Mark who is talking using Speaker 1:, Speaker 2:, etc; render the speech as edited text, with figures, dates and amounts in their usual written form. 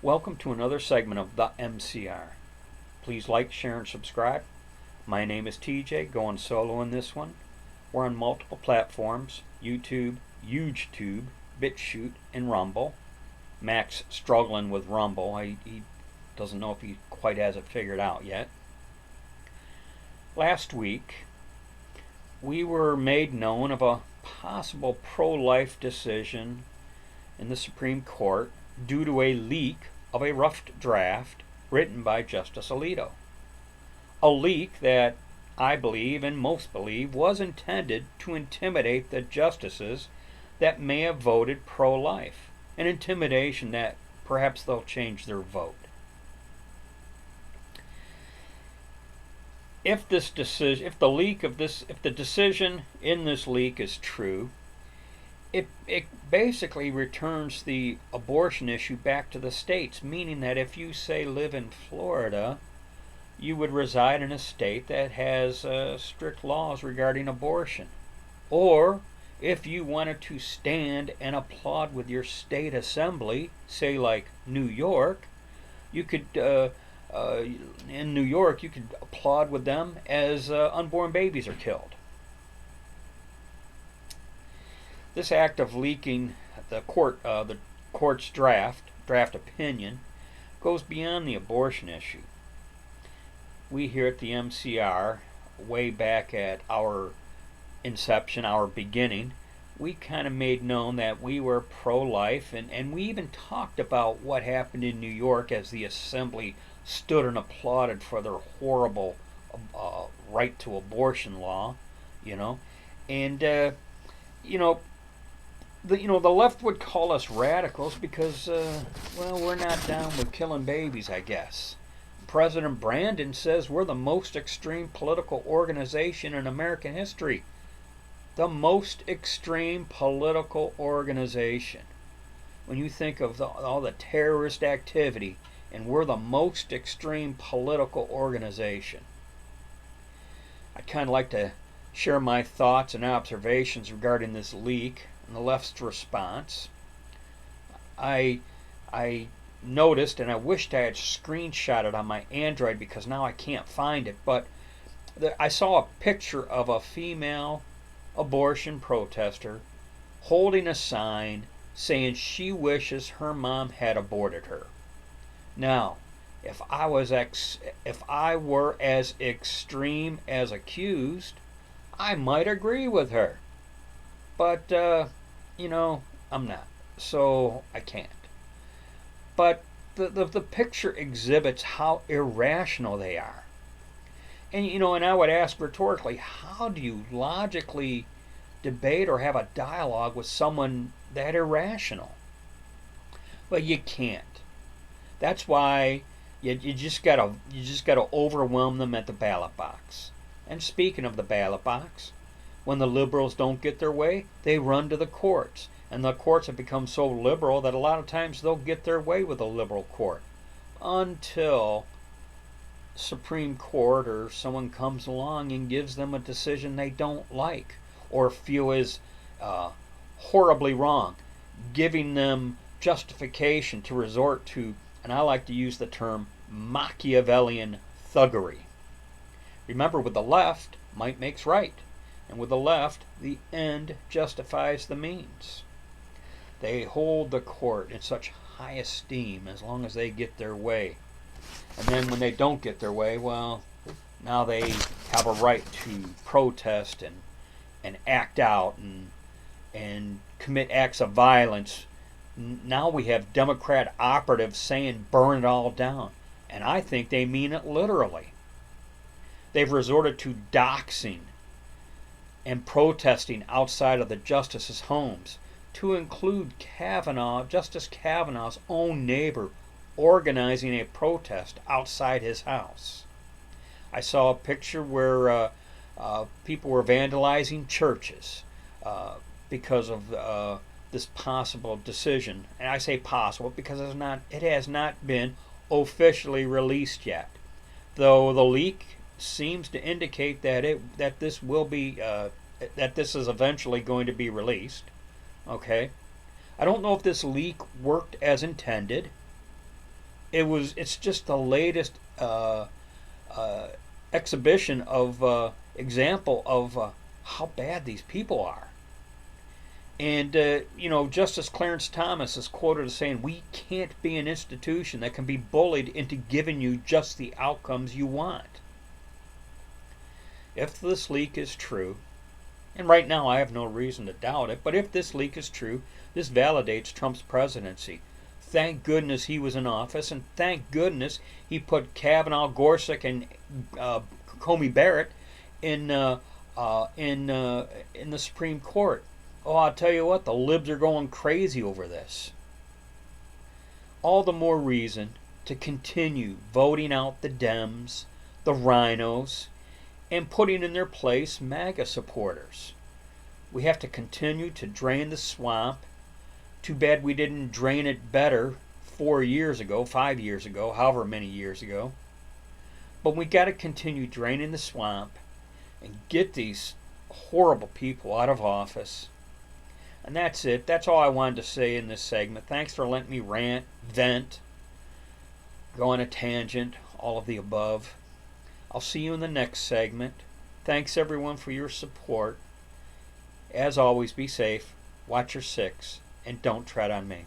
Speaker 1: Welcome to another segment of the MCR. Please like, share, and subscribe. My name is TJ, going solo in this one. We're on multiple platforms: YouTube, HugeTube, BitChute, and Rumble. Mac's struggling with Rumble. He doesn't know if he quite has it figured out yet. Last week, we were made known of a possible pro-life decision in the Supreme Court due to a leak of a rough draft written by Justice Alito. A leak that I believe, and most believe, was intended to intimidate the justices that may have voted pro-life. An intimidation that perhaps they'll change their vote. If the decision in this leak is true, it basically returns the abortion issue back to the states, meaning that if you, say, live in Florida, you would reside in a state that has strict laws regarding abortion. Or if you wanted to stand and applaud with your state assembly, say like New York, you could, in New York, you could applaud with them as unborn babies are killed. This act of leaking the court's draft opinion, goes beyond the abortion issue. We here at the MCR, way back at our inception, our beginning, we kind of made known that we were pro-life, and we even talked about what happened in New York as the assembly stood and applauded for their horrible right to abortion law, and the left would call us radicals because, we're not down with killing babies, I guess. President Brandon says we're the most extreme political organization in American history. The most extreme political organization. When you think of all the terrorist activity, and we're the most extreme political organization. I'd kind of like to share my thoughts and observations regarding this leak and the left's response. I noticed, and I wished I had screenshot it on my Android because now I can't find it, but I saw a picture of a female abortion protester holding a sign saying she wishes her mom had aborted her. Now, if I were as extreme as accused, I might agree with her. But, I'm not, so I can't. But the picture exhibits how irrational they are. And I would ask rhetorically, how do you logically debate or have a dialogue with someone that irrational? Well, you can't. That's why you just gotta overwhelm them at the ballot box. And speaking of the ballot box, when the liberals don't get their way, they run to the courts. And the courts have become so liberal that a lot of times they'll get their way with a liberal court. Until Supreme Court or someone comes along and gives them a decision they don't like or feel is horribly wrong, giving them justification to resort to, and I like to use the term, Machiavellian thuggery. Remember, with the left, might makes right. And with the left, the end justifies the means. They hold the court in such high esteem as long as they get their way. And then when they don't get their way, well, now they have a right to protest and act out and commit acts of violence. Now we have Democrat operatives saying burn it all down. And I think they mean it literally. They've resorted to doxing and protesting outside of the justices' homes, to include Justice Kavanaugh's own neighbor, organizing a protest outside his house. I saw a picture where people were vandalizing churches because of this possible decision. And I say possible because it has not been officially released yet, though the leak seems to indicate that this will be that this is eventually going to be released. Okay, I don't know if this leak worked as intended. It's just the latest uh, exhibition of example of how bad these people are. And, Justice Clarence Thomas is quoted as saying, "We can't be an institution that can be bullied into giving you just the outcomes you want." If this leak is true, and right now I have no reason to doubt it, but if this leak is true, this validates Trump's presidency. Thank goodness he was in office, and thank goodness he put Kavanaugh, Gorsuch, and Comey Barrett in in the Supreme Court. Oh, I'll tell you what, the libs are going crazy over this. All the more reason to continue voting out the Dems, the rhinos, and putting in their place MAGA supporters. We have to continue to drain the swamp. Too bad we didn't drain it better 4 years ago, 5 years ago, however many years ago. But we got to continue draining the swamp and get these horrible people out of office. And that's it. That's all I wanted to say in this segment. Thanks for letting me rant, vent, go on a tangent, all of the above. I'll see you in the next segment. Thanks everyone for your support. As always, be safe, watch your six, and don't tread on me.